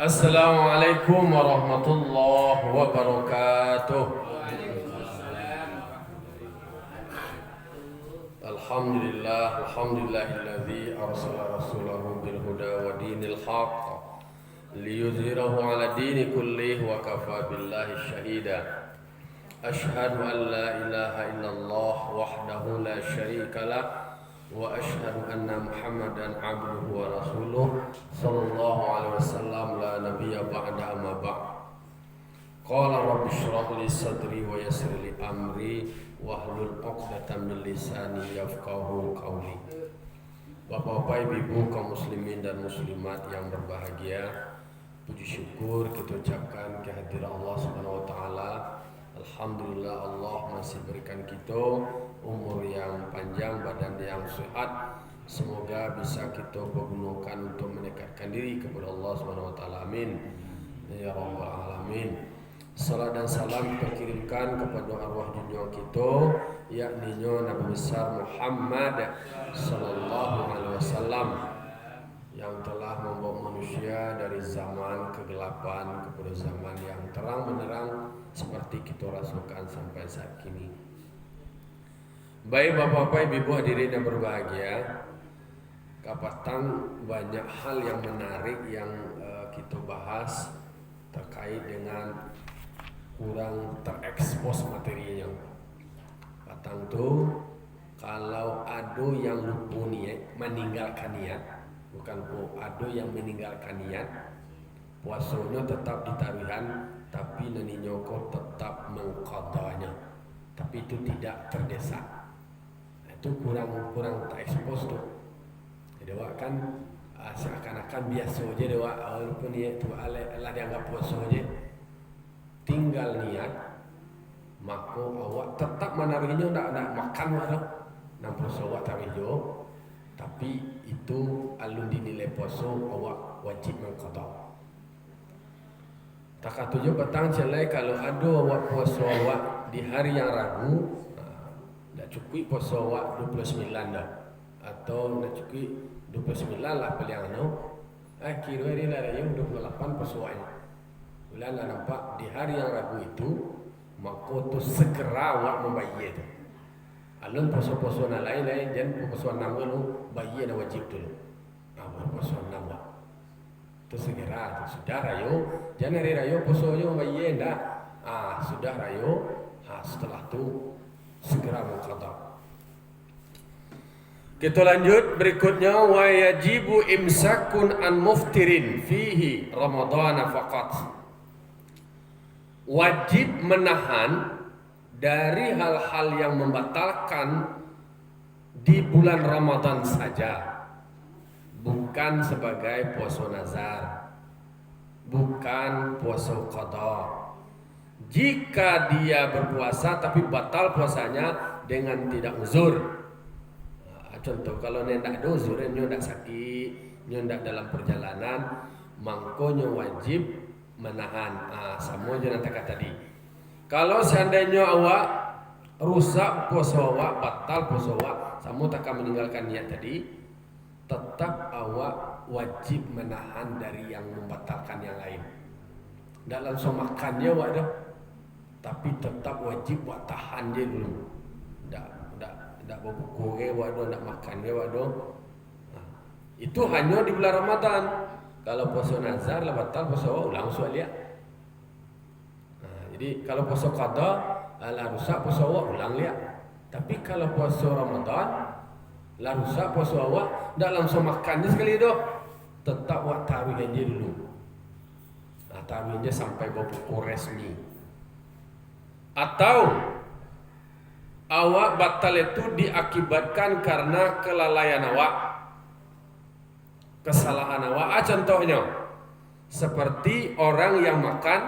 Assalamualaikum warahmatullahi wabarakatuh. Alhamdulillahilladzi arsala rasulahu bil huda wa dinil haqq liyudhhirahu 'ala dini kullih wa kafa billahi syahida. Ashhadu an la ilaha illallah wahdahu la syarika lah wa ashhadu anna Muhammadan abduhu wa rasuluh sallallahu alaihi wasallam la nabiyya ba'da amma ba'd. Qala rabbi shrah li sadri wa yassir li amri wahlul 'uqdatam min lisani yafqahu qawli. Bapak-bapak, ibu-ibu, kaum muslimin dan muslimat yang berbahagia, puji syukur kita ucapkan kehadiran Allah Subhanahu wa taala. Alhamdulillah, Allah masih berikan kita umur yang panjang, badan yang sehat. Semoga bisa kita pergunakan untuk mendekatkan diri kepada Allah Subhanahu wa taala. Amin. Ya rabbal alamin. Salam dan salam kita kirimkan kepada arwah junjungan kita, yakni Nabi besar Muhammad sallallahu alaihi wasallam, yang telah membawa manusia dari zaman kegelapan kepada zaman yang terang benderang seperti kita rasakan sampai saat kini. Baik bapak-bapak, ibu-ibu hadirin yang berbahagia, kapatang banyak hal yang menarik yang kita bahas terkait dengan kurang terekspos materinya. Patang tu kalau ada yang lupa niat, meninggalkan niat, bukan ada yang meninggalkan niat, puasanya tetap ditaruhan, tapi naninya kau tetap mengqadanya, tapi itu tidak terdesak. Itu kurang terekspos tu. Jadi kan seakan-akan biasa aja dewa walaupun niat tu Allah dianggap puasa aja. Tinggal niat, maka awak tetap menaruhnya nak makan walau nampak awak taruhnya, tapi itu alun dinilai puasa awak wajib mengqada. Tak katunya petang celai kalau ada awak puasa awak di hari yang ragu, tak cukup puasa awak 29 dah, atau tak cukup 29 lah paling kira dia dah yang 28 puasa awaknya. Bulan lah nampak di hari yang ragu itu, maka tu segera awak membayar tu. Alun puasa-puasa lain-lain, jangan puasa 6 dulu, bayar dah wajib dulu. Puasa 6 lah. Tu segera tu sudah rayo, jangan hari rayo puasanya membayar dah. Sudah rayo, setelah tu segera mengqada. Kita lanjut berikutnya, wa yajibu imsakun an muftirin fihi ramadhana faqat. Wajib menahan dari hal-hal yang membatalkan di bulan Ramadan saja, bukan sebagai puasa nazar, bukan puasa qada. Jika dia berpuasa tapi batal puasanya dengan tidak uzur. Contoh kalau nendak ada uzur, ndak sakit, ndak dalam perjalanan, mangkonya wajib menahan. Sama je nanti kata tadi. Kalau seandainya awak rusak puasa awak, batal puasa awak, sama takkan meninggalkan niat tadi, tetap awak wajib menahan dari yang membatalkan yang lain. Tak langsung makan dia awak dah, tapi tetap wajib buat tahan dia dulu. Tak berbuku ke awak dah, tak makan ke awak dah. Itu hanya di bulan Ramadan. Kalau puasa nazar lah batal puasa awak, ulang usul dia. Jadi kalau puasa qada lah rusak puasa awak, ulang dia. Tapi kalau puasa Ramadan lah rusak puasa awak, tak langsung makan dia sekali dah, tetap awak taruh dia dulu. Taruh dia sampai berbuku resmi. Atau awak batal itu diakibatkan karena kelalaian awak, kesalahan awak. Contohnya seperti orang yang makan,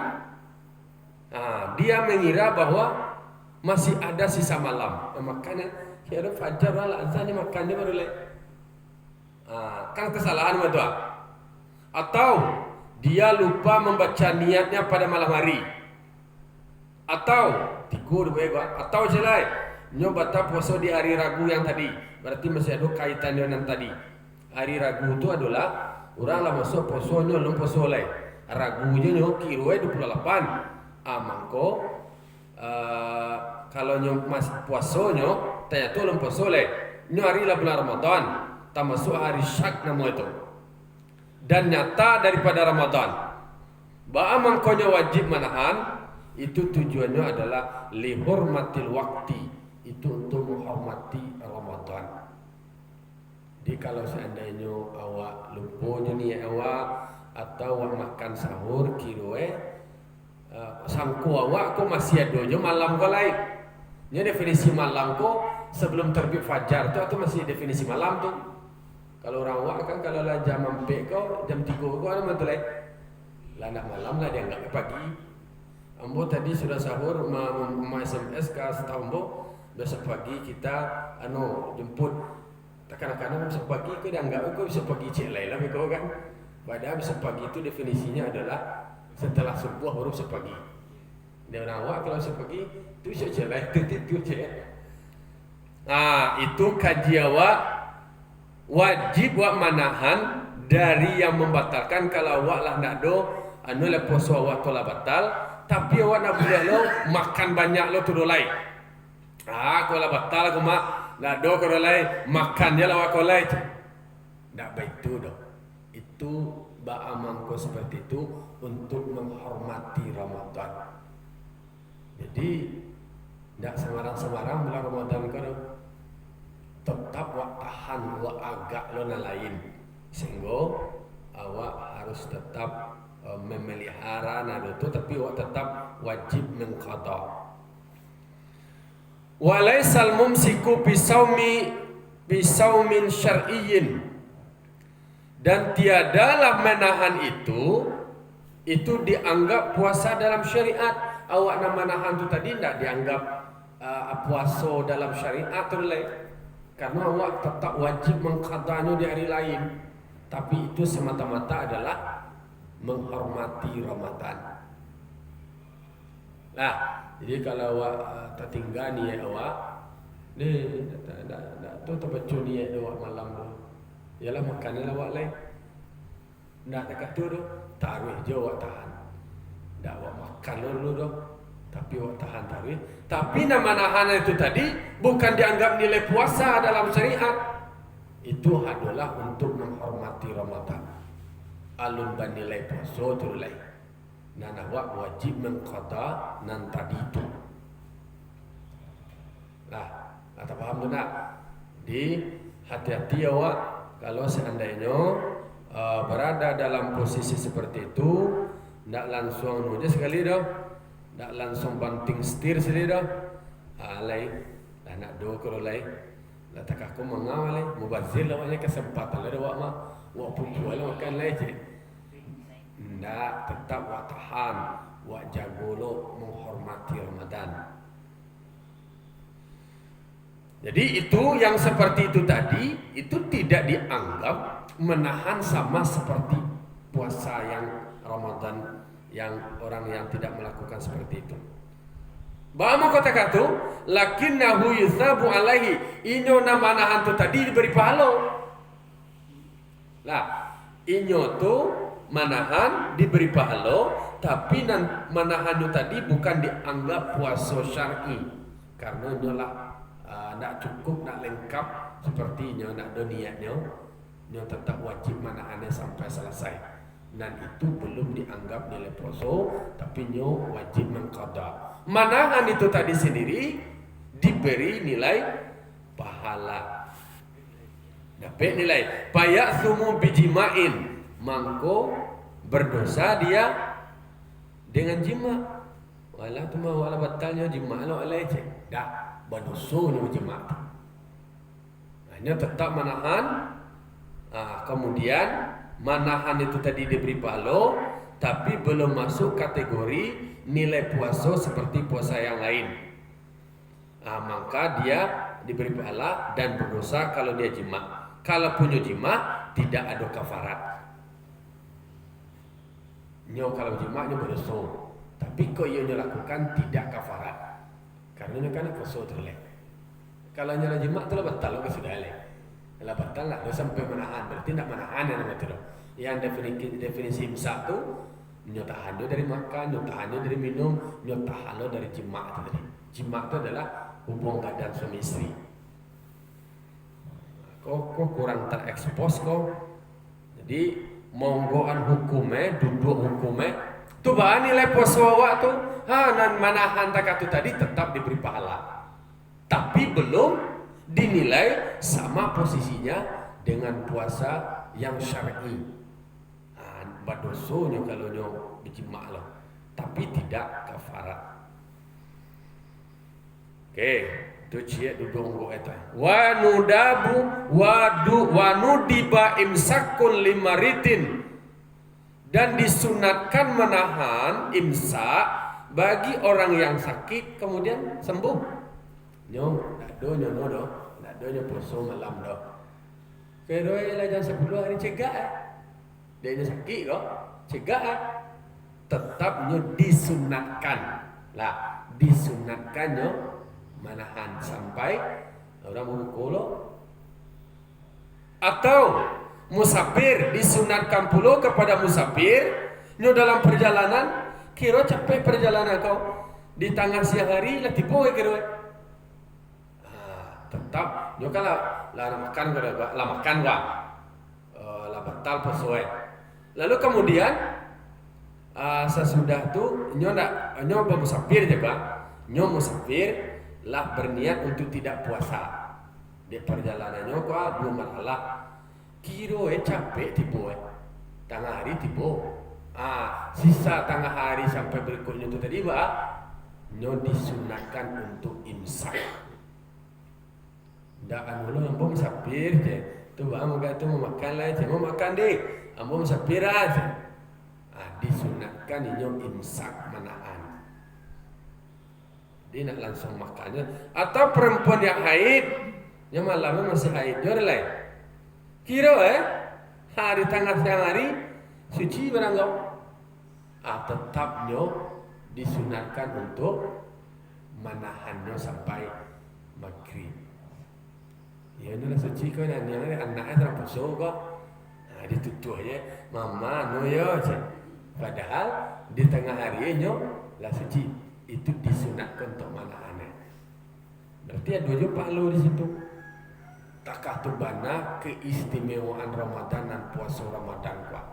dia mengira bahwa masih ada sisa malam. Makannya kira fajar lah azannya, makannya baru lek. Kan kesalahan betul. Atau dia lupa membaca niatnya pada malam hari. Atau tidur baik, atau jelai nyoba puasa di hari Rabu yang tadi, berarti masih ada kaitan dengan tadi. Hari Rabu itu adalah orang lah masuk puasanya belum puasa oleh. ragunya nyo kiro 28 mangko kalau nyo mas puasa nyo tanya tu lem puasa le nyo hari la bulan Ramadan termasuk hari syak namo itu dan nyata daripada Ramadan ba mangko nyo wajib manahan itu tujuannya adalah lihurmatil wakti itu untuk menghormati Ramadan. Jadi kalau seandainya awak lupa ni awak atau awak makan sahur kiroe sangku awak ko masih ada je malam ko lain. Ni definisi malam ko sebelum terbit fajar tu atau masih definisi malam tu. Kalau orang awak kan kalau lah jam 4 ko jam 3 ko ada betul lain. Lah nak malam lah dia enggak pagi. Ambo tadi sudah sahur ma SMS ke setambo besok pagi kita jemput kadang-kadang besok pagi ke dia anggap kau besok pagi cek lain lah kau kan. Padahal besok pagi itu definisinya adalah setelah subuh baru besok pagi. Dan awak kalau besok pagi itu besok cek lain itu cek. Itu kaji awak wajib awak manahan dari yang membatalkan kalau awak lah nak do lepas awak tolak batal tapi awak nak boleh lo makan banyak lo tu lain. Kalau batal aku mak nak do kalau lain makan dia lah aku lain. Tak baik tu dok. Itu ba'amangko seperti itu untuk menghormati Ramadan. Jadi tak sembarang-sembarang bulan Ramadan kau tetap awak tahan awak agak lo na lain sehingga awak harus tetap memelihara nado tu tapi awak tetap wajib mengqada. Walaisal mumsiku bisaumin syar'iyyin dan tiadalah menahan itu dianggap puasa dalam syariat. Awak nak menahan tu tadi tidak dianggap puasa dalam syariat terlebih karena awak tetap wajib mengqadanya di hari lain tapi itu semata-mata adalah menghormati Ramadan. Nah, jadi kalau awak tertinggal niat awak, ni tak tu terbaca niat awak malam tu. Yalah makan awak lain. Nak dekat tu tarawih je awak tahan. Tak awak makan dulu dah. Tapi awak tahan tarawih. Tapi nama nahan itu tadi bukan dianggap nilai puasa dalam syariat. Itu adalah untuk menghormati Ramadan. Alun banilai puasa tu lain. Dan awak wajib mengqada nan tadi itu. Nah, tak faham tu nak? Di hati-hati awak kalau seandainya berada dalam posisi seperti itu, tak langsung aja sekali dah, tak langsung banting setir sekali dah. Lain, dah nak do kalau lain, dah tak aku mengawal lain, mubazir lah banyak kesempatan lah awak mah, awak pun jual makan lain je. Tak, tetap awak tahan, awak jago lo menghormati Ramadan. Jadi itu yang seperti itu tadi itu tidak dianggap menahan sama seperti puasa yang Ramadan yang orang yang tidak melakukan seperti itu. Bahwa kata kata, lakinnahu yusabu alaihi, inyo nama nahan tu tadi diberi pahala. Lah, inyo tu manahan diberi pahala, tapi manahan itu tadi bukan dianggap puasa syar'i karena nyolah nak cukup, nak lengkap seperti nyo nak do niatnya, nyo tetap wajib manahannya sampai selesai. Dan itu belum dianggap nilai puasa, tapi nyo wajib mengqada. Manahan itu tadi sendiri diberi nilai pahala. Dapat nilai payasumu bijima'in, mangko berdosa dia dengan jima. Walah tu mah wala batalnya jima lo alai je. Dah berdosa ni jima. Hanya tetap manahan. Kemudian manahan itu tadi diberi pahala tapi belum masuk kategori nilai puasa seperti puasa yang lain. Maka dia diberi pahala dan berdosa kalau dia jima. Kalau punya jima tidak ada kafarat. Nyo kalau jima nyo berdosa, tapi kok ia lakukan tidak kafarat. Karena nyo kan puasa terleh. Kalau nyo jima tu lah batal ke sudah leh. Kalau batal lah sampai menahan, berarti nak menahan yang nama tu. Yang definisi imsak tu Nyo tahan dia dari makan, nyo tahan dia dari minum, nyo tahan lo dari jima itu tadi. Jima itu adalah hubungan badan suami istri. Kok kurang terekspos kok. Jadi monggoan hukumnya, duduk hukumnya, tuh bahan nilai poswawa tuh, nan manahan takatu tadi tetap diberi pahala. Tapi belum dinilai sama posisinya dengan puasa yang syar'i. Badosonya kalau nyo bijima loh, tapi tidak kafarat. Oke, itu cie dudung eta. Wa nudabu wa nudiba imsakun limaritin, dan disunatkan menahan imsak bagi orang yang sakit kemudian sembuh. Nyo do poso malam do. Kero lah jam 10 hari cegah. Dia sakit kok, cegah tetap nyo disunatkan lah, disunatkan nyo manahan sampai orang mengukulo. Atau musafir disunatkan pula kepada musafir nyo dalam perjalanan, kira capek perjalanan kau di tengah siang hari lah tiba kira tetap nyo kalau lah makan gua lah batal posoe. Lalu kemudian sesudah itu nyo musafir juga, nyo musafir lah berniat untuk tidak puasa di perjalanannya kok belum masalah. Kiro capek tibo tengah hari tibo. Sisa tengah hari sampai berikutnya itu tadi nyo disunahkan untuk imsak. Ndak anu yang bom musafir je. Tu mau makan lah, mau makan deh. Ambo musafir aja. Disunatkan nyo imsak menahan. Dia nak langsung makannya. Atau perempuan yang haid, yang malamnya masih haid, jor lah. Kira hari tengah siang hari suci barangkau. Tetap nyo disunatkan untuk menahannya sampai maghrib. Ya inilah suci kau yang anaknya terpuso kok. Ditutup aja, mama no yo. Padahal di tengah hari nyo lah suci, itu disunatkan untuk manahannya. Berarti ada dua palu di situ. Takah tu bana keistimewaan Ramadan dan puasa Ramadan kuat.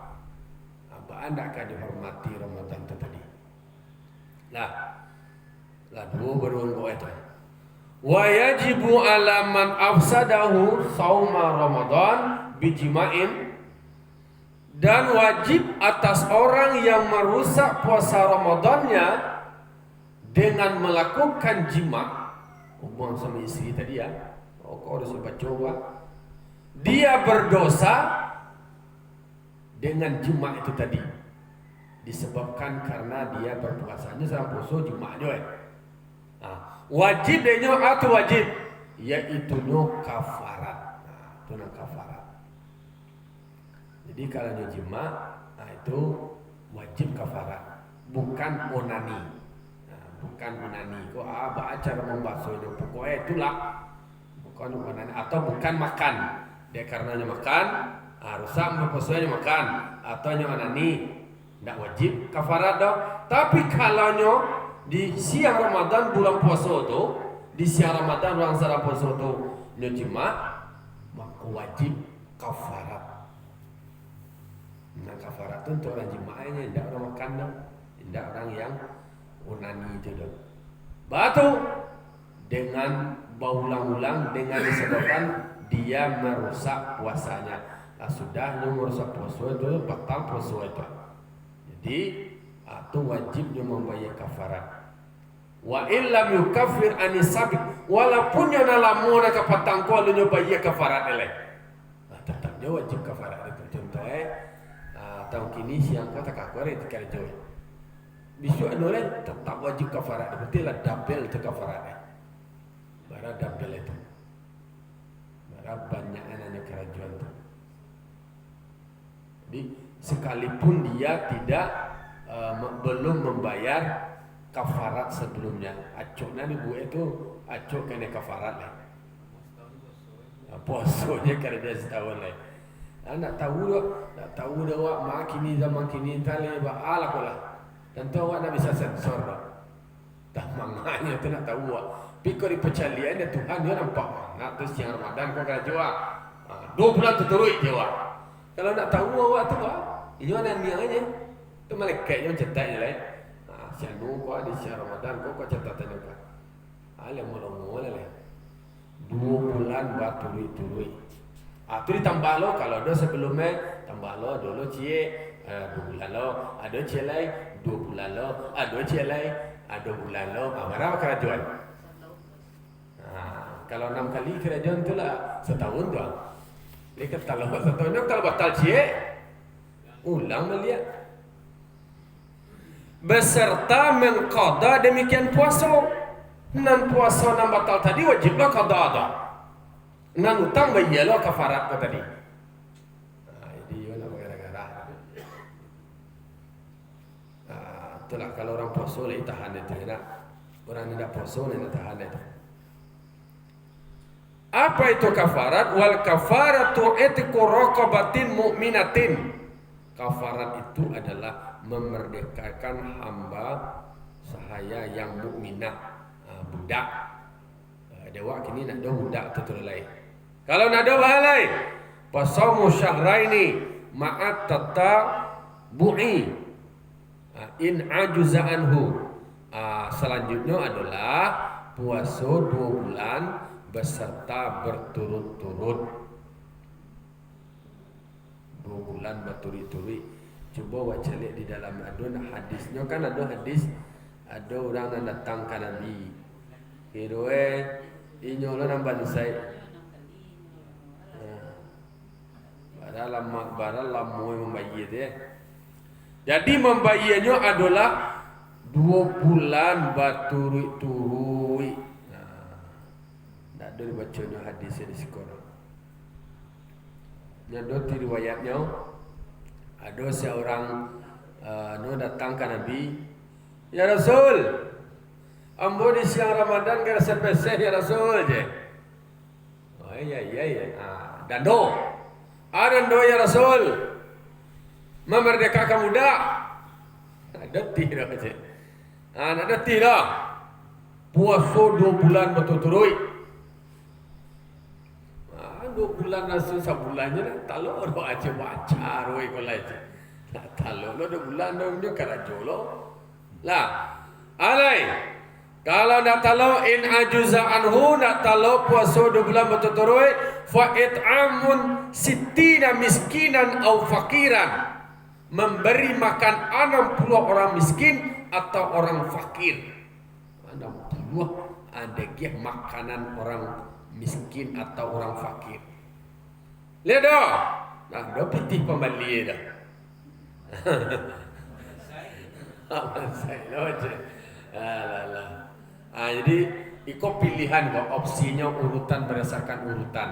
Apa anda akan dihormati Ramadan itu tadi? Lah dua berunggu itu. Wa yajibu ala man afsadahu sauma Ramadan bijima'in, dan wajib atas orang yang merusak puasa Ramadannya dengan melakukan jima, hubungan sama istri tadi ya. Kau harus coba. Dia berdosa dengan jima itu tadi, disebabkan karena dia berpuasanya sama puasa jima aja. Wajib denyo atau wajib, yaitu no kafarat. Itu no kafarat. Jadi kalau nyo jima, itu wajib kafarat, bukan onani. Bukan onani. Kok cara membasuhnya pokoknya itulah, bukan onani atau bukan makan. Dia karena nyo makan, rusak membasuhnya makan atau nyo onani, tidak wajib kafarat dong. Tapi kalau nyo di siang Ramadan bulan puasa tu, di siang Ramadan bulan puasa tu nyo jima, maka wajib kafarat. Nah kafarat itu untuk orang jima'nya, tidak orang makan dong, tidak orang yang unani itu dong. Batu dengan berulang-ulang dengan disebabkan dia merusak puasanya. Sudah merusak puasa itu batal puasa itu. Jadi itu wajibnya membayar kafarat. Wa illam yukaffir anisabik, walaupun yang lamun ka patangko lu bayar kafarat eleh. Tetap dia wajib kafarat itu. Contohnya tahun kini siang kota kakore itu kerja. Bisu anu tetap wajib kafarat. Berarti lah double itu kafaratnya. Bara double itu. Bara banyak anaknya kerajaan itu. Jadi sekalipun dia tidak belum membayar kafarat sebelumnya, acuknya nih bu itu kena kafarat lah. Posonya karena dia setahun lah. Nak tahu dah awak mak kini zaman kini tali baal aku lah. Tentu awak nak bisa sensor dah. Dah manganya tu nak tahu awak. Pikir di percalian dia Tuhan dia nampak. Nak tu siang Ramadan kau kena jawab. 2 bulan tu terus jawab. Kalau nak tahu awak tu apa? Ini mana niang aja. Tu malaikat yang cetak je lah. Siang kau di siang Ramadan kau catatan juga. Alam mula-mula lah. 2 bulan berturut-turut. Tu ditambah lo kalau ada sebelumnya tambah lo dulu cie 2 bulan lo, ada cie lain 2 bulan lo, ada cie lain 2 bulan lo. Berapa kerajaan? Kalau 6 kali kerajaan tu lah setahun tu. Dia kata kalau setahun kalau batal cie ulang melihat beserta mengqada demikian puasa. Nan puasa nan batal tadi wajiblah qada ada. Nan utang bayalah kafarat ko tadi. Jadi yun ang gara-gara. Itulah kalau orang puasa lah tahan itu nak. Orang tidak puasa lah tahan itu. Apa itu kafarat? Wal kafaratu itqu raqabatin mu'minatin. Kafarat itu adalah memerdekakan hamba sahaya yang mukminah. Budak. Dewa kini nak ada budak tu lain. Kalau nak ada bahalai, pasamu syahraini ma'at tatabu'i in ajuza anhu. Selanjutnya adalah puasa 2 bulan beserta berturut-turut. 2 bulan berturut-turut. Cuba baca lihat di dalam adun hadisnya kan ada hadis ada orang yang datang ke Nabi. Hiroe inyo lo nambah nisai. Barang lamu membayar dia. Jadi membayarnya adalah 2 bulan berturut-turut. Tak ada dibacanya hadis di sekolah. Ada riwayatnya ada seorang datang ke Nabi. Ya Rasul, ambo di siang Ramadan kena sepeseh ya Rasul je. Oh iya. Dando. Dando ya Rasul. Memerdekakan budak. Ada dah je. Ada dah. Puasa 2 bulan berturut-turut. 2 bulan Rasul sebulannya dah. Talor baca roi kolai je. Tak talor lo 2 bulan dia karajo lo. Lah, alai. Kalau nak tahu in ajuza anhu nak tahu puasa 2 bulan berturut-turut fa it'amun sittina miskinan au fakiran. Memberi makan 60 orang miskin atau orang fakir. 60 ada makanan orang miskin atau orang fakir. Lihat dah. Nah, dah pitih pembeli dah. Jadi ikut pilihan kau opsinya urutan berdasarkan urutan.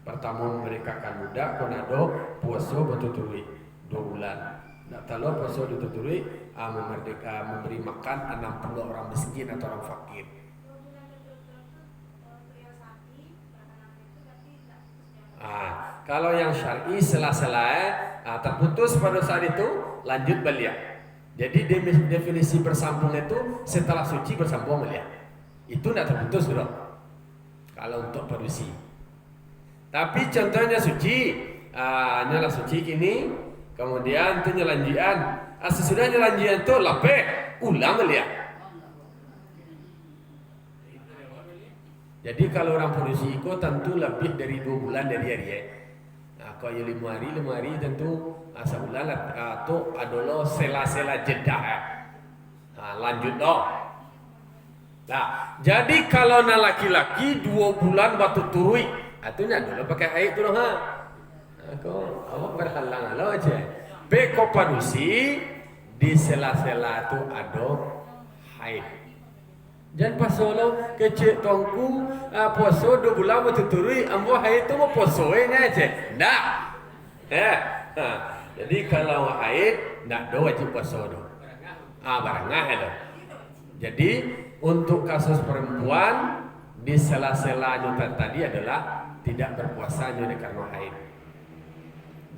Pertama mereka akan budak konado puasa berturut-turut 2 bulan. Nak tahu puasa berturut-turut memerdeka memberi makan 60 orang miskin atau orang fakir. Kalau yang syar'i sela-sela terputus pada saat itu lanjut balik. Jadi definisi bersambung itu setelah suci bersambung balik. Itu tidak terputus sudah. Kalau untuk permisi. Tapi contohnya suci, nyala suci kini, kemudian itu nyelanjian. Sesudah nyelanjian itu lapeh, ulang balik. Jadi kalau orang permisi itu tentu lebih dari 2 bulan dari hari. Kalau 5 hari tentu sebulan tu adalah sela-sela jeda. Lanjut doh. Nah, jadi kalau na laki-laki 2 bulan berturut-turut, itu nak dulu pakai haid tu ha. Kau awak berhalang lo aja. Beko padusi di sela-sela tu ada haid. Jangan pasal kecil tongku puasa 2 bulan berturut-turut, ambo haid tu mau puasanya aja. Ndak. Jadi kalau haid ndak do wajib puasa do. Barangah ada. Jadi untuk kasus perempuan di sela-sela nyutan tadi adalah tidak berpuasa karena haid.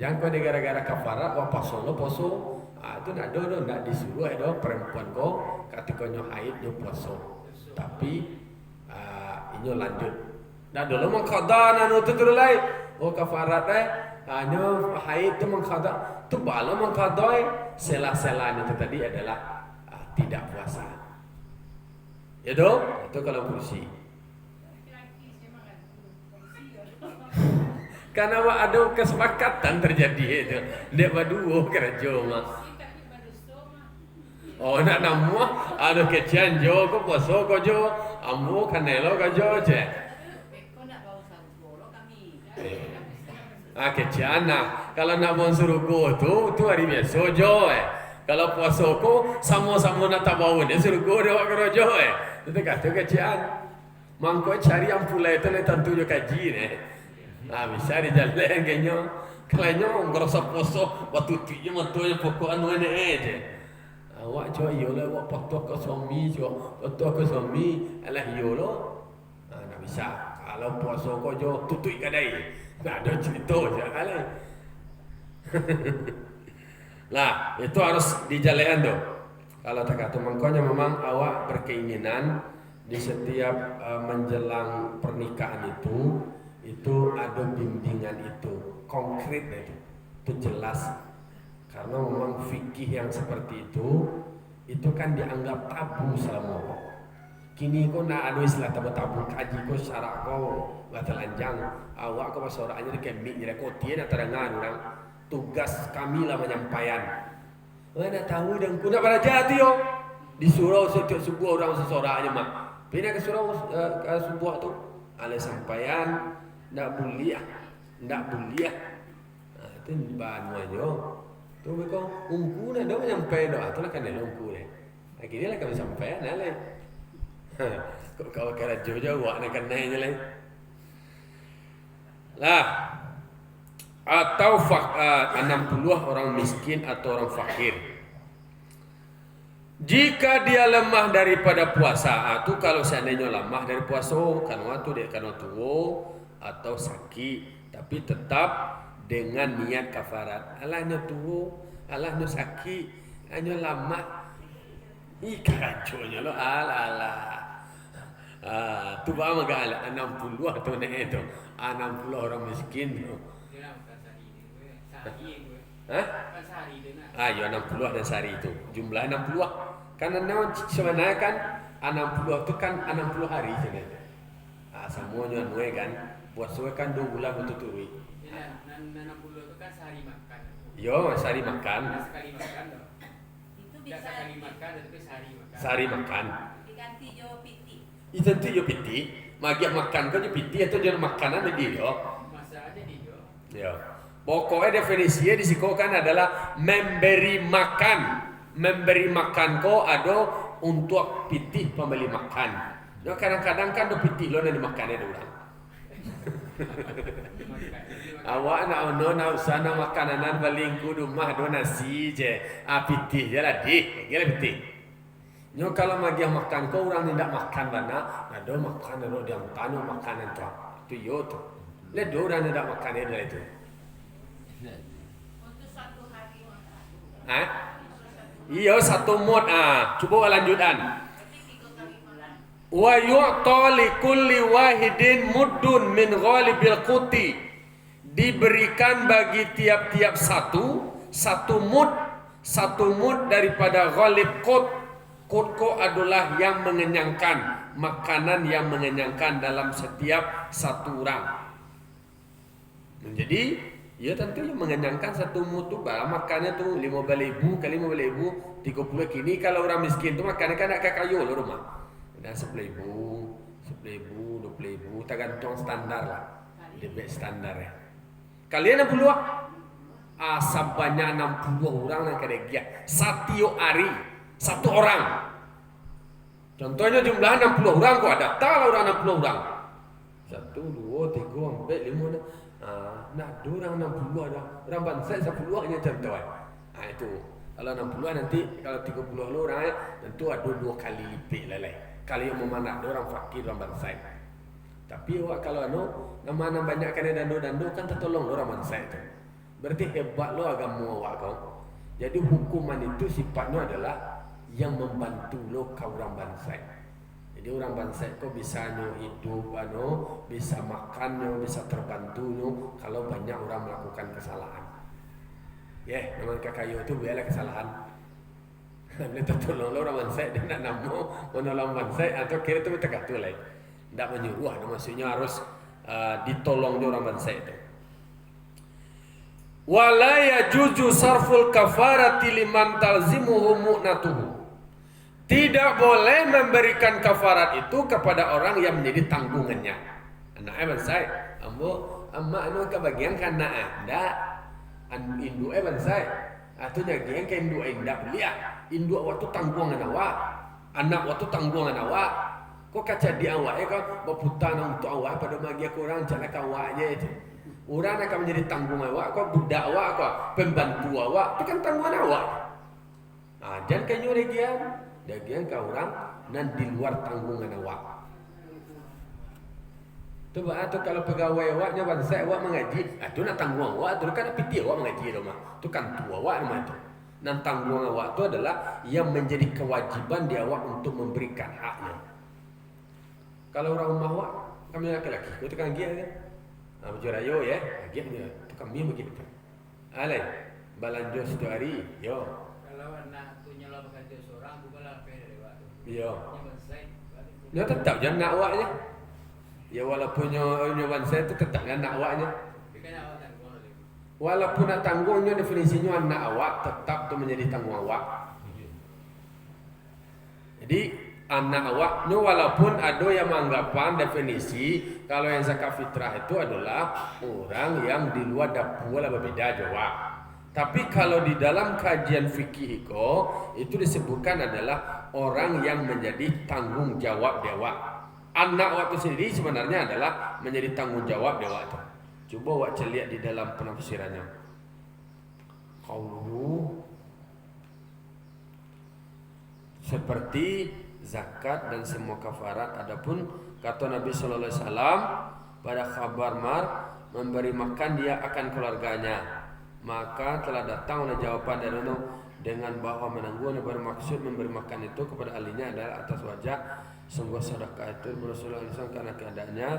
Jangan kau gara-gara kafarat wah poso lo poso. Itu nak do nak disuruh do perempuan kau ketika nyo haid nyo poso. Tapi inyo lanjut. Dah dulu mengqada nanu tu terulai. Oh kafarat nyo haid tu mengqada. Tu bala mengqada sela-sela itu tadi adalah tidak puasa. Ya do? Itu kalau kursi. Karena ada kesepakatan terjadi itu. Dek berdua kerja mah. Oh nak nama ada kecian jo ko poso ko jo ambo kanelo ko jo je. Kecian nah. Kalau nak mau suruh go tu hari biasa jo Kalau puasa ko sama-sama nak tabaun dia suruh go dia ko jo Itu kata kecian. Mangko cari yang pula itu le tentu jo kaji ne. Bisa di jalan kayaknya. Kalau ngerasa poso waktu tujuh matunya pokok anu ini aja. Awak jo iyolah awak patuh ke suami jo, patuh ke suami alah iyolah. Nak bisa. Kalau puasa kau jo tutui kadai. Nak ada cerita je alah. Lah itu harus dijalankan tu. Kalau tak kata mangkonya memang awak berkeinginan di setiap menjelang pernikahan itu ada bimbingan itu konkret itu jelas karena memang fikih yang seperti itu kan dianggap tabu selama kini kau nak ada istilah tabu kaji kau syarak kau telanjang awak kau masalahnya di kemik jadi kau tiada terdengar orang tugas kami lah menyampaikan mana tahu dan kau nak belajar tu yo disuruh setiap subuh orang seseorang aja mah pindah ke surau subuh tu ada sampaian ndak buliah itu bahan aja tu kau ungku nak dah sampai dah tu lah kan dia ungku ni akhirnya lah kami sampai nah le kau kira jauh wak nak kena je le lah atau 60 orang miskin atau orang fakir jika dia lemah daripada puasa tu kalau seandainya lemah dari puasa kan waktu dia kan tua atau sakit tapi tetap dengan niat kafarat alahnya tua alahnya sakit hanya lama ikaconya lo ala tu ba magala 60 atau nek itu 60 orang miskin tu ya 60 dan sehari itu jumlah 60 karena sebenarnya kan 60 itu kan 60 hari sebenarnya semuanya nuai kan puasa kan 2 bulan berturut-turut. Ya, 60 itu kan sehari makan. Yo, sehari makan. Sekali makan loh. Itu bisa sekali makan tapi sehari makan. Sehari makan. Diganti jo piti. Itu jo piti. Magi makan kau jo piti atau jo makanan di yo. Masa aja di jo. Yo. Pokoknya definisinya di situ kan adalah memberi makan. Memberi makan kau ada untuk piti pembeli makan. Yo kadang-kadang kan do piti lo nanti makannya orang. Awak nak sana makanan paling kudu mah do nasi je. Pitih je lah dik. Gila pitih. Nyo kalau magi makan kau orang tidak makan bana, ada makan ada yang tanu makanan tu. Tu yo tu. Le do orang tidak makan itu. Untuk 1 hari makan. Iya 1 mod Coba lanjutan. Wa yu'ta li kulli wahidin muddun min ghalibil quti. Diberikan bagi tiap-tiap satu mud daripada ghalib qut. Qut adalah yang mengenyangkan, makanan yang mengenyangkan dalam setiap satu orang. Jadi ya tentu yang mengenyangkan satu mud tu makannya tu 15,000 kali 15,000 30 kini kalau orang miskin tu makannya kan nak kayu lo rumah. Dan 10,000, 20,000 tergantung standar lah. Debit standar ya. Kalian 60 sebanyak 60 orang yang kerja satu hari, satu orang. Contohnya jumlah 60 orang kau ada tak orang 60 orang. 1, 2, 3, 4, 5 nak 2 orang 60 ada. Orang bangsa 10 hanya contoh itu. Kalau 60 nanti kalau 30 orang tentu ada 2 kali lipat lah. Kalau yang memandak orang fakir orang bangsa. Tapi kalau nama banyak kena dando kan tertolong orang bangsa itu. Berarti hebat lo agama awak kau. Jadi hukuman itu sifatnya adalah yang membantu lo kau orang bangsa. Jadi orang bangsa kau bisa hidup, bisa makan, bisa terbantu kalau banyak orang melakukan kesalahan. Namanya kakayo itu biarlah kesalahan. Boleh tertolong orang bangsa dia nak namo menolong bangsa atau kira itu tergantung lain. Tidak menyuruh, maksudnya harus ditolong orang bangsa itu. Wala yajuzu sarful kafarati liman talzimuhu mu'natuhu. Tidak boleh memberikan kafarat itu kepada orang yang menjadi tanggungannya. Anak saya, amma kebagian karena anda indu saya. Atau jagian ke indu anda belia. Indu waktu tanggungan awak, anak waktu tanggungan awak. Kok kaca di awak kau berputar untuk awak pada magia kurang jalan awaknya itu. Orang akan menjadi tanggung awak, kau budak awak, kau pembantu awak, itu kan tanggungan awak. Dan kanyo dagian kau orang dan di luar tanggungan awak. Coba atau kalau pegawai awaknya bangsa awak mengaji, itu nak tanggung awak, itu kan piti awak mengaji rumah, itu kan tua awak nama itu. Dan tanggung awak itu adalah yang menjadi kewajiban di awak untuk memberikan haknya. Kalau orang rumah awak, kami laki-laki, kau tekan dia kan? Bujurayo gitu kami begitu. Alai balanjo satu hari, yo. Kalau anak tu nyala bekerja seorang, bukanlah dari waktu. Yo. Dia tetap jangan nak awaknya. Ya walaupun nyawan saya itu tetap anak awaknya. Walaupun nak tanggungnya definisinya anak awak tetap tu menjadi tanggung awak. Jadi anak awaknya walaupun ada yang menganggapan definisi kalau yang zakat fitrah itu adalah orang yang di luar dapur lah berbeda jawab. Tapi kalau di dalam kajian fikih itu disebutkan adalah orang yang menjadi tanggung jawab dewa. Anak waktu sendiri sebenarnya adalah menjadi tanggung jawab dewa itu. Coba awak lihat di dalam penafsirannya. Qauluhu seperti zakat dan semua kafarat. Adapun kata Nabi sallallahu alaihi wasallam pada khabar Mar memberi makan dia akan keluarganya, maka telah datang oleh jawaban dari dengan bahwa menanggung bermaksud memberi makan itu kepada ahlinya adalah atas wajah sungguh sedekah itu Rasulullah SAW karena keadaannya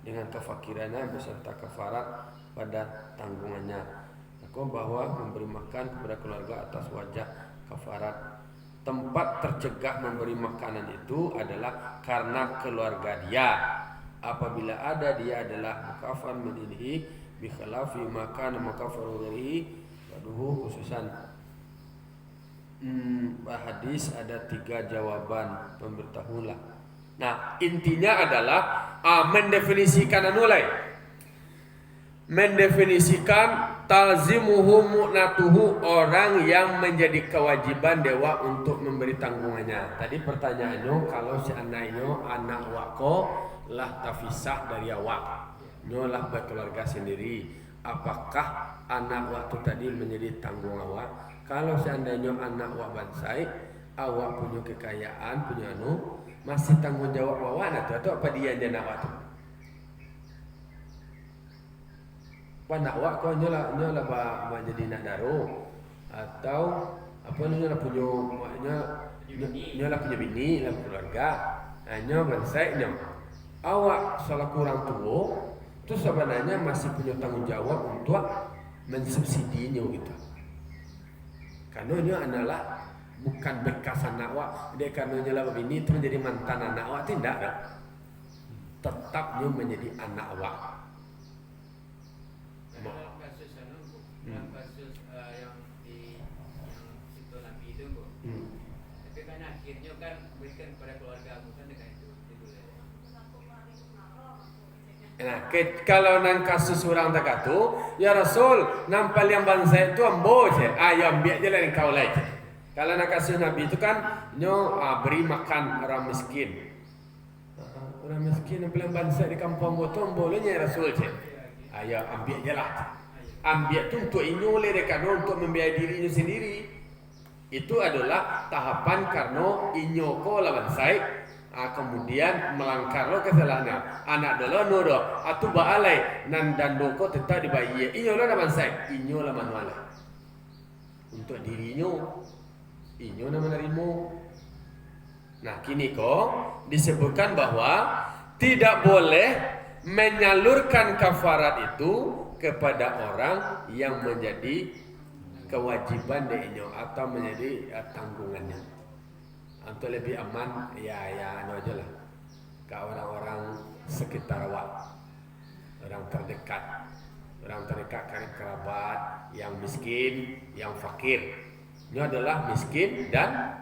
dengan kefakirannya beserta kafarat pada tanggungannya. Aku bahwa memberi makan kepada keluarga atas wajah kafarat. Tempat tercegah memberi makanan itu adalah karena keluarga dia. Apabila ada dia adalah mukafar menilhi bi khilafi makan mukafaru darihi waduhu khususan. Hadis ada 3 jawaban pemberitahulah. Nah, intinya adalah mendefinisikan mendefinisikan talzimuhu mu'natuhu orang yang menjadi kewajiban dewa untuk memberi tanggungannya. Tadi pertanyaannya kalau si anak wako lah tafisah dari awak, nyolah berkeluarga sendiri, apakah anak waktu tadi menjadi tanggung awak? Kalau seandainya anak wak bansai, awak punya kekayaan, punya masih tanggung jawab awak atau apa dia jadi anak waktu? Nak wak kau nyola jadi nak daro atau apa nyola punya bini dalam keluarga, hanya bersaiknya awak salah kurang tua itu sebenarnya masih punya tanggung jawab untuk mensubsidinya gitu. Karena dia adalah bukan bekas anak wak, dia karena nyola bini itu menjadi mantan anak wak tidak, tetapnya menjadi anak wak. Dalam kasus yang di situ Nabi itu kok. Tapi kan akhirnya kan berikan kepada keluarga kan dengan itu. Nah, kalau nang kasus orang tak tu, ya Rasul, nampal yang bangsa itu ambo je. Ya ambil je lah kau lagi. Kalau nang kasus Nabi itu kan beri makan orang miskin. Orang miskin nampal yang bangsa di kampung itu bolehnya ya Rasul je. Ya ambil je lah. Ambil tu untuk inyo mereka untuk membiayai dirinya sendiri. Itu adalah tahapan karena inyo ko lawan sai Kemudian melanggar lo kesalahannya. Anak dolo nodo atu baalai nan dan doko tetap dibayar. Inyo lo nama saya, inyo lah manuala. Untuk dirinya, inyo nama nerimo. Nah kini kok disebutkan bahwa tidak boleh menyalurkan kafarat itu kepada orang yang menjadi kewajiban inyo atau menjadi tanggungannya. Untuk lebih aman ya anu aja lah ke orang-orang sekitar orang terdekat karib kerabat yang miskin, yang fakir. Ini adalah miskin dan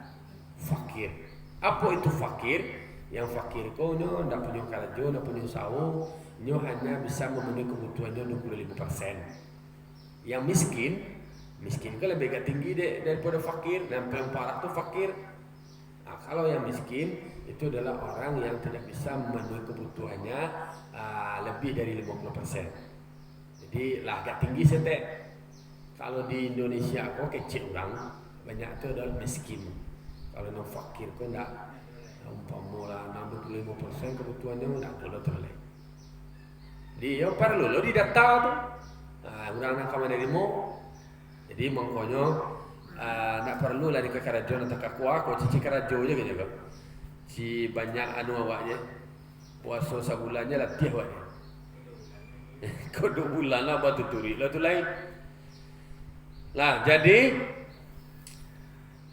fakir. Apa itu fakir? Yang fakir kau nyo ndak punya karajo, ndak punya sawo, nyo hanya bisa memenuhi kebutuhannya 25%. Yang miskin kan lebih tinggi daripada fakir, dan paling parah tuh fakir. Kalau yang miskin itu adalah orang yang tidak bisa memenuhi kebutuhannya lebih dari 50%. Jadi lah agak tinggi setek. Kalau di Indonesia kok kecil orang, banyak itu adalah miskin. Kalau yang fakir kok enggak umpama 65% kebutuhannya enggak terlalu. Dia perlu lo didata tuh. Orang nak kamar demo. Jadi mangkonyo nak perlu lah di kekarajo atau kakua ko cici karajo aja gitu kan. Si banyak anu awaknya. Puasa sebulannya latih awaknya. Kau 2 bulan lah batu turi lah tu lain. Lah jadi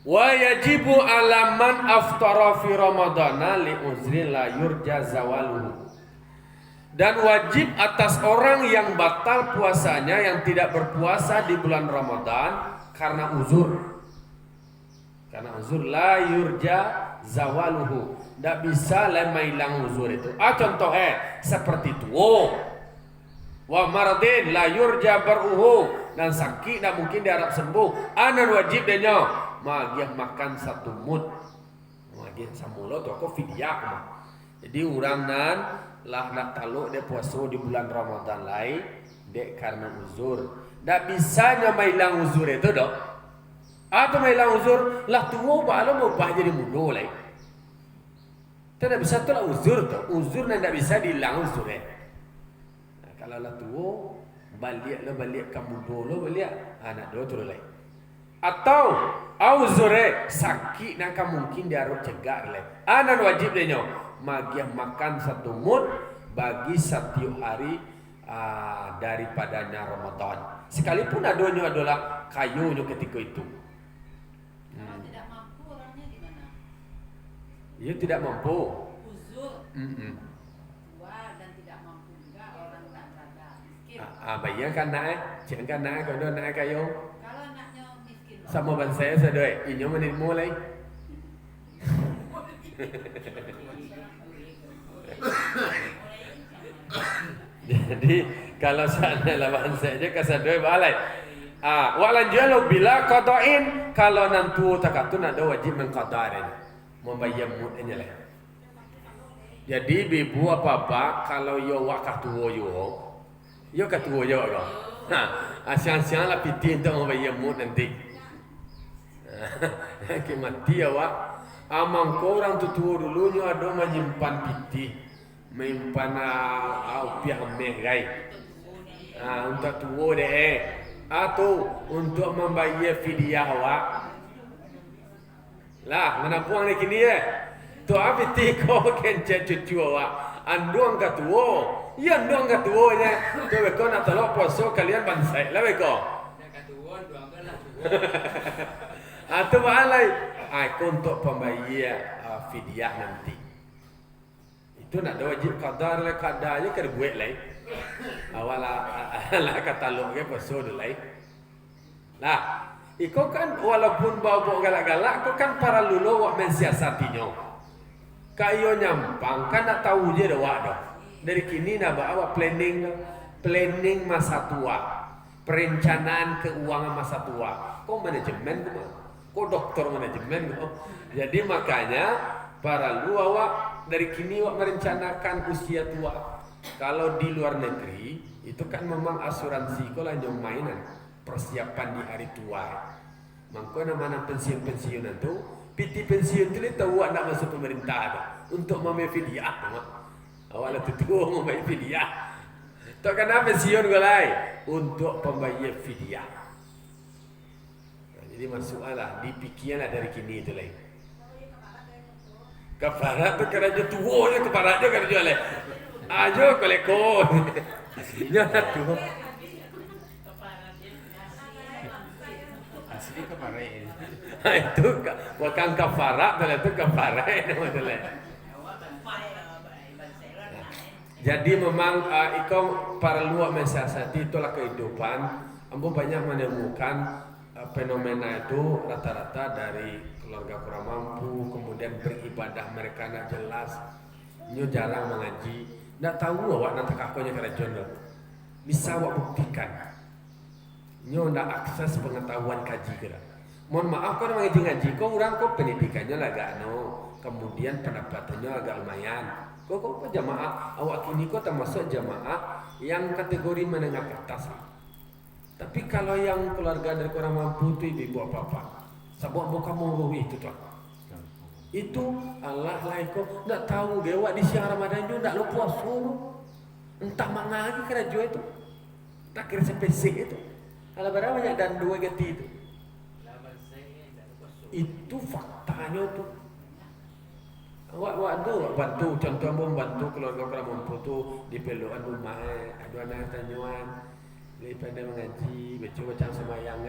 wa yajibu alaman aftara fi ramadana li uzrin la yurja zawaluhu. Dan wajib atas orang yang batal puasanya yang tidak berpuasa di bulan Ramadan karena uzur. Karena uzur la yurja zawaluhu. Tak bisa lama hilang uzur itu. Contohnya seperti tuo. Wa maradin la yurja baruhu. Dan sakit tak mungkin diharap sembuh. Anan wajib denyo. Magiah makan 1 mud. Magiah samulo tu aku fidyah. Jadi orang nan lah nak taluk dia puasa di bulan Ramadan lain dek karena uzur. Tak bisa nyama hilang uzur itu dok. Atau hilang uzur lah tuo balo mau bah jadi mudo lain. Tak bisa tu lah uzur tu. Uzur nan tak bisa dihilang uzur Nah, kalau lah tuo balik kamu dulu balik anak dulu terus lain. Atau uzure sakit nak mungkin dia harus cegah lain. Anan wajib dia nyo magiah makan 1 mud bagi setiap hari daripadanya Ramadan. Sekalipun adonyo adalah kayunya ketika itu. Kalau tidak mampu orangnya gimana? Ia tidak mampu. Uzur. Tua dan tidak mampu juga orang tak berada miskin. Bayar kan naik, jangan naik kalau naik kayu. Kalau anaknya miskin. Sama bangsa saya sedoi, inyo menit mulai. Jadi kalau sana lawan saja kasadoi balai. Walan jalo bila qada'in kalau nantu takatun ada wajib mengqadarin. Membayar mudnya lah. Jadi bibu apa kalau yo wakah tuo yo katuo yo lo. Siang-siang lah piti untuk membayar mud nanti. Mati awak. Amang korang tutua dulunya ada menyimpan piti, menyimpan piah megai. Untuk tuo deh, atau untuk membayar fidyah awak. Lah, mana puang ni kini tu piti kau kencet cucu awak. Anduang katuo, ya anduang katuo nya. Tu beko nak tolong puasa kalian bansai lah beko. Nak katuan doang kan lah. Atau balai untuk pembayar fidyah nanti. Itu nak ada wajib qadar lah qadarnya ke buat lain. Awal kata lu ke pasal lain. Lah, iko kan walaupun bawa galak-galak, kau kan para lulu wak mensiasatinya. Kayo nyampang kan nak tahu je dah wak dah. Dari kini nak bawa planning masa tua, perencanaan keuangan masa tua. Kau manajemen tu mah. Kau doktor manajemen tu. Jadi makanya para lu awak dari kini awak merencanakan usia tua. Kalau di luar negeri itu kan memang asuransi kau lanjut mainan persiapan di hari tua. Mangko nama pensiun-pensiunan tu PT pensiun tu tahu awak nak masuk pemerintah tu untuk membayar fidyah. Awak lah tua membayar fidyah. Tak kena pensiun kau lain untuk pembayar fidyah. Jadi masalah dipikirlah dari kini itu lain. Kafarat tu kerana tua je kafarat je kerana jual lain. Ajo kolekon. Nyata tu. Asli kemarin. Itu bukan kafarat, itu kafarat nama tu lain. Jadi memang ikon perlu mensiasati itulah kehidupan. Ambo banyak menemukan fenomena itu rata-rata dari keluarga kurang mampu, kemudian beribadah mereka nak jelas, nyo jarang mengaji, nak tahu awak nak tekakonya kerajaan tu. Bisa awak buktikan, nyo nak akses pengetahuan kaji kira. Mohon maaf kau orang ngaji, kau orang kau pendidikannya agak kemudian pendapatannya agak lumayan. Kau jamaah, awak kini kau termasuk jamaah yang kategori menengah ke atas. Tapi kalau yang keluarga dari kurang mampu itu ibu apa-apa, sabuk bukan mau itu tuan. Itu Allah lah kau nak tahu dewa di siang Ramadan itu nak lupa puasa. Entah mana lagi kerajaan itu, tak kira spesifik itu. Kalau berapa banyak dan dua geti itu. Itu faktanya tu. Awak bantu contoh membantu keluarga kurang mampu tu di peluan rumah, ada anak tanyuan, daripada mengaji, baca semayang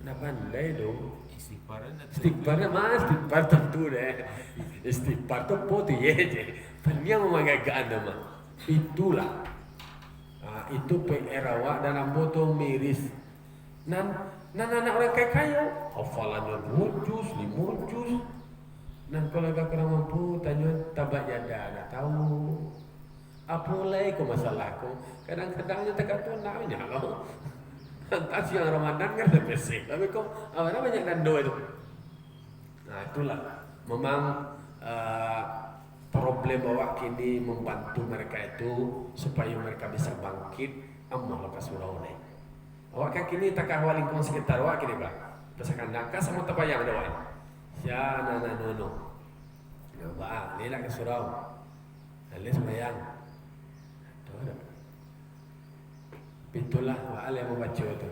nak pandai tu. Istighfar mas, istighfar tentu deh. Istighfar tu poti je. Dia memanggakan nama. Itulah. Itu PR awak dan ambo tu miris. Nan anak orang kaya hafalannya 2 juz, 5 juz. Nan kalau agak kurang mampu tanya tabat jada nak tahu. Apa lagi ko masalahku? Kadang-kadangnya tak kata naknya loh. Entah siang Ramadan kan lebih sih. Tapi kok awalnya banyak dando itu. Nah itulah memang problem awak kini membantu mereka itu supaya mereka bisa bangkit amal lepas surau ni. Awak kan kini tak kawal lingkungan sekitar awak kini pak. Pasakan nangka sama terbayang doa. Ya nana nono. Coba ni nak ke surau. Alis semayang. Itulah wa'al yang membaca tu.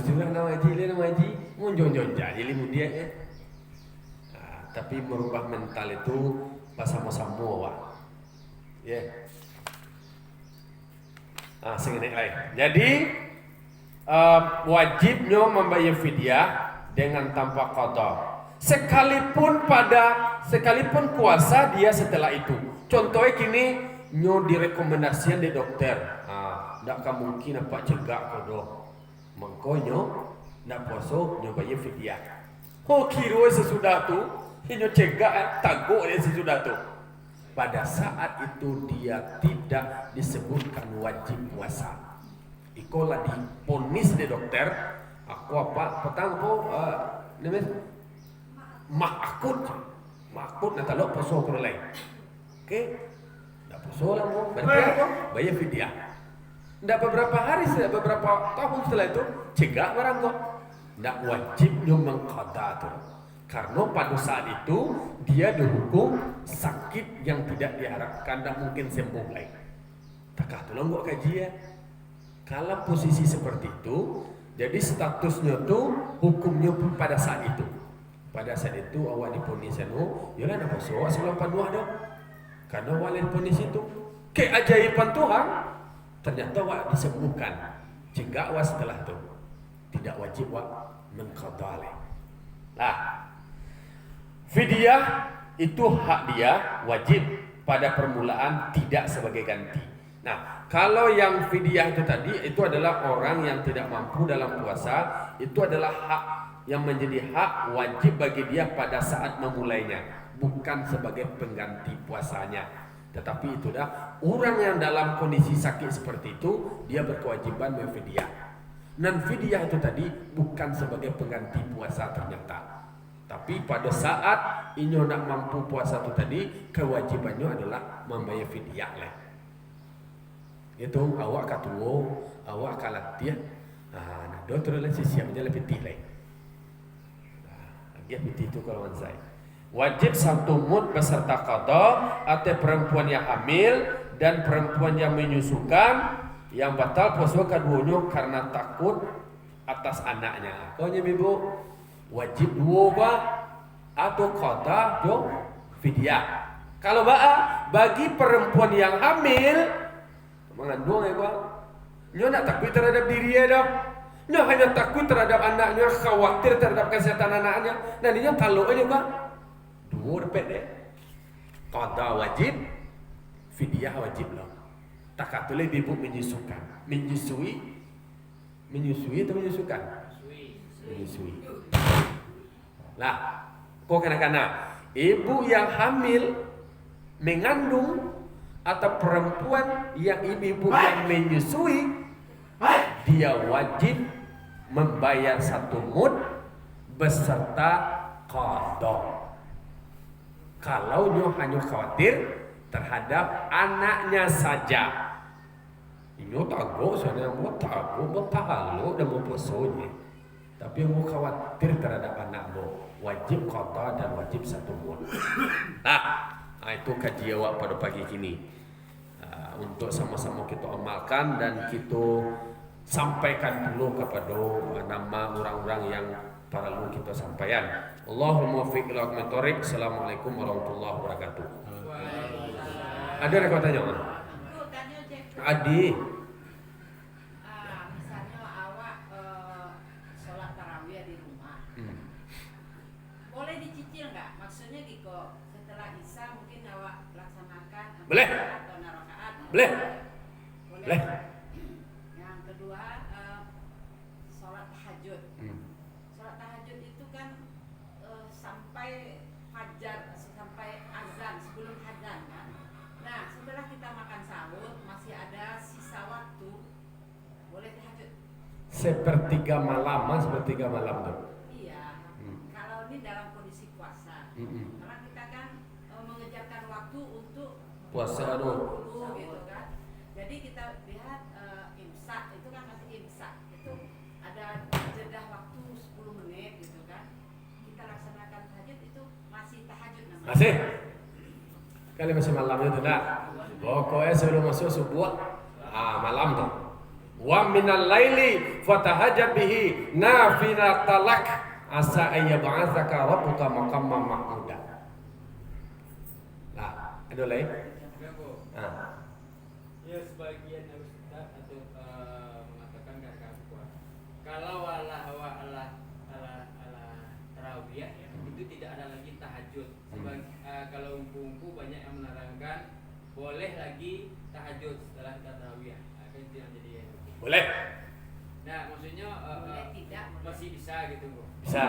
Juga nama haji, munjong-jong jadi limu dia ya. Tapi merubah mental itu pasamo-samo awak. Ya. Sengenek lain. Jadi wajibnya membayar fidyah dengan tanpa qada. Sekalipun kuasa dia setelah itu. Contohnya kini nyo direkomendasikan di dokter. Tak mungkin apa cegak kodoh. Mengkonyo nak puasa nyo bayar fidyah. Kira sesudah tu nyo cegak taguk dia sesudah tu. Pada saat itu dia tidak disebutkan wajib puasa. Ikolah diponis di dokter. Aku apa? Petang po namanya makut nak talok puasa ke lain. Okey. Dak puasa lah mo. Berarti apa? Bayar fidyah. Ndak beberapa hari setelah beberapa tahun setelah itu cegak barang kok. Ndak wajibnya mengqada tu. Karena pada saat itu dia dihukum sakit yang tidak diharapkan dan mungkin sembuh lagi. Takah tolong buat kaji ya. Kalau posisi seperti itu, jadi statusnya tu hukumnya pun pada saat itu. Pada saat itu awak diponis anu, yalah nak puasa awak sebelum panuah dah. Karena awak diponis itu keajaiban Tuhan. Ternyata awak disembuhkan. Cegak awak setelah itu. Tidak wajib awak mengqada leh. Lah. Fidyah itu hak dia, wajib pada permulaan, tidak sebagai ganti. Nah, kalau yang fidyah itu tadi itu adalah orang yang tidak mampu dalam puasa, itu adalah hak yang menjadi hak wajib bagi dia pada saat memulainya, bukan sebagai pengganti puasanya. Tetapi itu dah orang yang dalam kondisi sakit seperti itu dia berkewajiban memfidyah. Dan fidyah itu tadi bukan sebagai pengganti puasa ternyata. Tapi pada saat inyo nak mampu puasa itu tadi kewajibannya adalah membayar fidyah lah. Itu awak katuo, awak kalatih. Nah, dokter lah siapnya lebih tinggi. Ya begitu kalau mansai. Wajib satu mud beserta qada atau perempuan yang hamil dan perempuan yang menyusukan yang batal puasa keduanya karena takut atas anaknya. Kau ibu wajib dua ba atau qada jo fidyah. Kalau bagi perempuan yang hamil mengandung ya gua, nyo nak takut terhadap dirinya dah. Nyo hanya takut terhadap anaknya, khawatir terhadap kesehatan anaknya. Dan dia kalau aja gua dua repet deh. Qada wajib, fidyah wajib lah. Tak katuleh ibu menyusukan, menyusui atau menyusukan? Menyusui. Lah, kok kanak-kanak, ibu yang hamil mengandung atau perempuan yang ibu yang menyusui, dia wajib membayar satu mud beserta qada. Kalau dia hanya khawatir terhadap anaknya saja. Ini takut soalnya mau takut, mau tahu dan mau puasanya. Tapi mau khawatir terhadap anakmu, wajib qada dan wajib satu mud. Nah, itu kajian awak pada pagi ini. Untuk sama-sama kita amalkan dan kita sampaikan dulu kepada nama orang-orang yang perlu kita sampaikan. Allahumma fiq ila aqmatorik. Assalamualaikum warahmatullahi wabarakatuh. Ada yang kau tanya? Adi. Misalnya awak sholat tarawih di rumah, boleh dicicil nggak? Maksudnya Giko setelah isya mungkin awak laksanakan Boleh. atau rakaat? Boleh. Boleh. Yang kedua sholat tahajud. Sholat tahajud itu kan sampai fajar, sampai azan, sebelum azan kan. Nah, setelah kita makan sahur masih ada sisa waktu, boleh tahajud. Sepertiga malam tuh. Iya. Kalau ini dalam kondisi puasa. Karena kita kan mengejarkan waktu untuk Puasa dulu gitu kan. Jadi kita lihat imsak itu kan masih imsak. Itu ada jeda waktu 10 menit gitu kan. Kita laksanakan tahajud itu masih tahajud namanya. Masih? Kali masih malam itu tak? Pokoknya sebelum masuk subuh, malam tuh. Wa minal laili fatahajjab bihi nafilatan lak asa ayyab'atsaka rabbuka maqamman mahmuda. Nah, ada lagi? Ya sebagian Ustaz atau mengatakan kata kuat. Kalau ala tarawih itu tidak ada lagi tahajud. Kalau umpu banyak yang menerangkan boleh lagi tahajud setelah kita tarawih. Itu yang jadi Boleh. Nah, maksudnya Boleh tidak, masih bisa gitu, Bu. Bisa.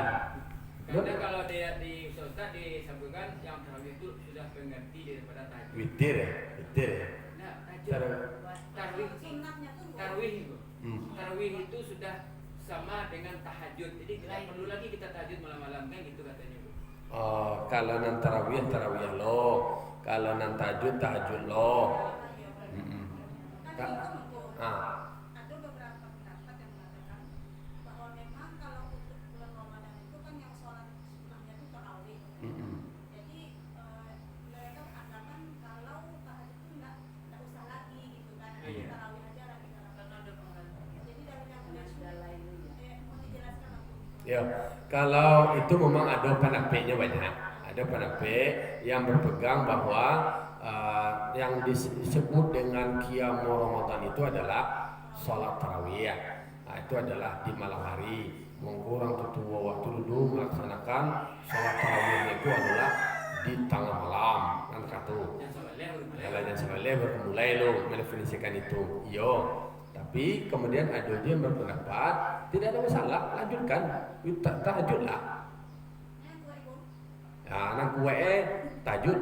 Karena kalau dia di Ustaz disebutkan yang tarawih itu sudah pengganti daripada tahajud. Witir ya. Nah, tahajud tarawih itu. Tarawih itu sudah sama dengan tahajud. Jadi tidak perlu lagi kita tahajud malam-malam kan gitu katanya, Bu. Kalau nan tarawih lo, kalau nan tahajud lo. Ada beberapa pendapat yang mengatakan bahwa memang kalau untuk bulan Ramadan itu kan yang sholat sunahnya itu tarawih. Jadi mereka anggapan kalau tahajud itu nggak usah lagi gitu kan, tarawih aja lagi tarawih. Jadi dari yang mau dijelaskan aku. Ya, kalau itu memang ada penapiknya banyak. Ada penapik yang berpegang bahwa yang disebut dengan qiyam Ramadan itu adalah sholat tarawih. Nah, itu adalah di malam hari. Mengkurang tutua waktu dulu melaksanakan sholat tarawih itu adalah di tengah malam. Kan kata. Kalau yang sebalik bermulai lo mendefinisikan itu. Yo. Tapi kemudian ada dia yang berpendapat tidak ada masalah, lanjutkan. Tahajudlah. Ya, anak gue tahajud.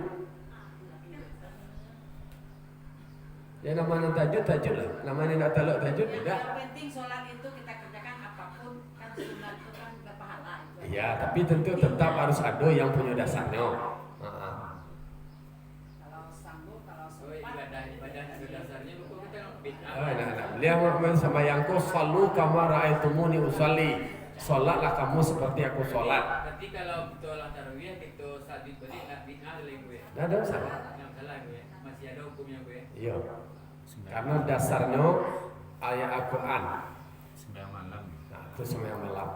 Ya namanya tahajud lah. Namanya nak talak tahajud tidak. Yang penting sholat itu kita kerjakan apapun kan sunat itu kan berpahala. Iya, tapi tentu tetap harus ada yang punya dasarnya. Kalau sanggup, kalau sempat. Ibadah ada dasarnya, Bu. Kita bid'ah. Nah. Beliau sama yang kau salu kama ra'aitumuni usalli. Sholatlah kamu seperti aku sholat. Berarti kalau tolak tarawih itu sajud berarti nggak bid'ah lagi gue. Nggak ada masalah. Nggak salah gue. Masih ada hukumnya gue. Iya. Karena dasarnya ayat Al-Quran. Sembahyang malam. Nah, itu sembahyang malam.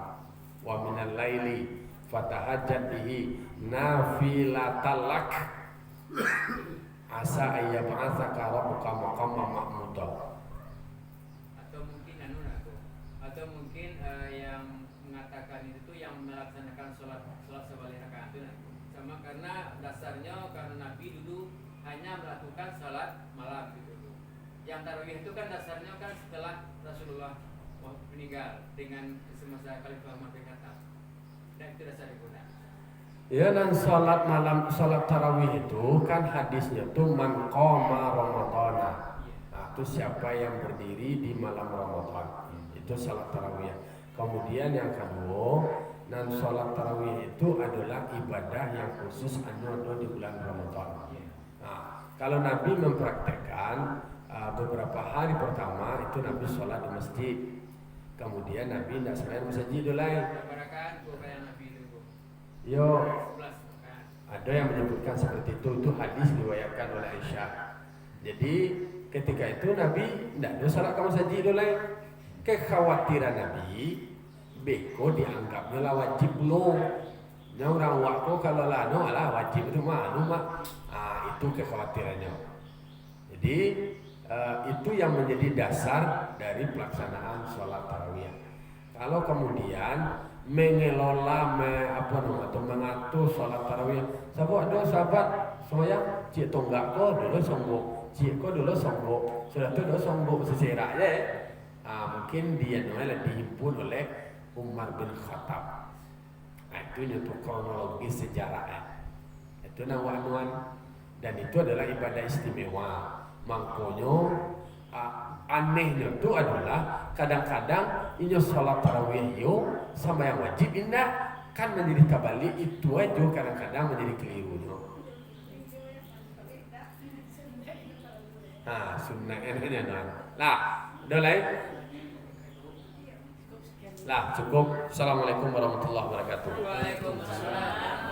Wa minal laili fatahajjat bihi nafilatalak asa ayyab'atsaka rabbuka maqaman mahmuda. Atau mungkin atau mungkin yang mengatakan itu tuh yang melaksanakan sholat sebalik rakaat itu sama karena dasarnya karena Nabi dulu hanya melakukan sholat malam gitu. Yang tarawih itu kan dasarnya kan setelah Rasulullah meninggal dengan semasa Khalifah Umar bin Khattab. Dan itu dasar ibadah. Ya, dan sholat malam, sholat tarawih itu kan hadisnya tuh man qama ramadhana. Nah, itu siapa yang berdiri di malam Ramadan. Itu sholat tarawih. Kemudian yang kedua, dan sholat tarawih itu adalah ibadah yang khusus ada di bulan Ramadan. Nah, kalau Nabi mempraktekkan beberapa hari pertama itu Nabi sholat di masjid. Kemudian Nabi tidak sembahyang di masjid dulu lain. Berapa rakaat yang Nabi itu? Yo, 11 rakaat. ada yang menyebutkan seperti itu hadis diriwayatkan oleh Aisyah. Jadi ketika itu Nabi tidak ada sholat ke masjid dulu lain. Kekhawatiran Nabi beko dianggapnya lah wajib lo. Nya orang waktu kalau lano lah wajib itu malu mak. Itu kekhawatirannya. Jadi itu yang menjadi dasar dari pelaksanaan sholat tarawih. Kalau kemudian mengelola mengatur sholat tarawih, sahabat semuanya cik tonggak ko dulu sombong, cik ko dulu sombong, sudah itu dulu sombong seserak ya. Mungkin dia namanya dihimpun oleh Umar bin Khattab. Itu nyatu kronologi sejarah. Itu nawan dan itu adalah ibadah istimewa. Makanya anehnya itu adalah kadang-kadang ini sholat tarawih yo sama yang wajib indah kan menjadi tabalik itu aja kadang-kadang menjadi keliru. Sunnah ini nah, udah lain. Lah cukup. Assalamualaikum warahmatullahi wabarakatuh. Waalaikumsalam.